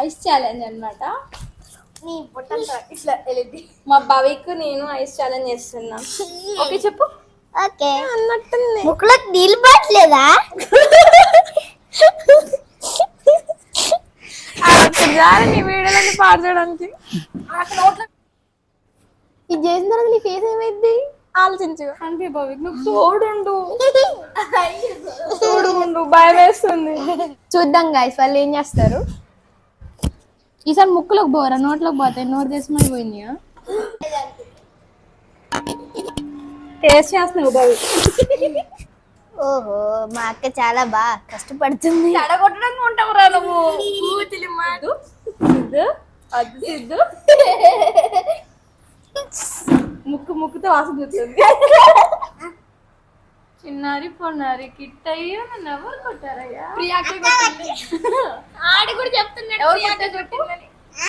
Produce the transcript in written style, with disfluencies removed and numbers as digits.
Ice challenge అన్నమాట. నీ పొట్టంతా ఇట్లా వెళ్ళింది. మా భవిక్ నేను ఐస్ ఛాలెంజ్ చేస్తున్నా. ఓకే చెప్పు. ఓకే అన్నట్టుంది. ముక్కులోకి నీళ్ళు పట్టలేదా? నీ వీడియోలన్నీ పాడు చేయడానికి. ఇది చేసిన తర్వాత నీ ఫేస్ ఏమైంది ఆలోచించు. అంటే భవిక్ నువ్వు తోడుండు, తోడుండు, భయం వేస్తుంది. చూద్దాం గాయ్స్ వాళ్ళు ఏం చేస్తారు. ఈసారి ముక్కులోకి పోరా, నోట్లోకి పోతాయి. నోరు తెచ్చి పోయింది. టేస్ట్ చేస్తున్నావు భవిక్. ఓహో మా అక్క చాలా బాగా కష్టపడుతుంది. తడగొట్టడానికి ఉంటావురా నువ్వు. సిద్ధు అది సిద్ధు ముక్కుతో వాసన చూస్తుంది. చిన్నారి పొన్నారి కిట్ అయ్యో నన్ను ఎవరు కొట్టారయ్యా? ఆడి కూడా చెప్తున్నాడు.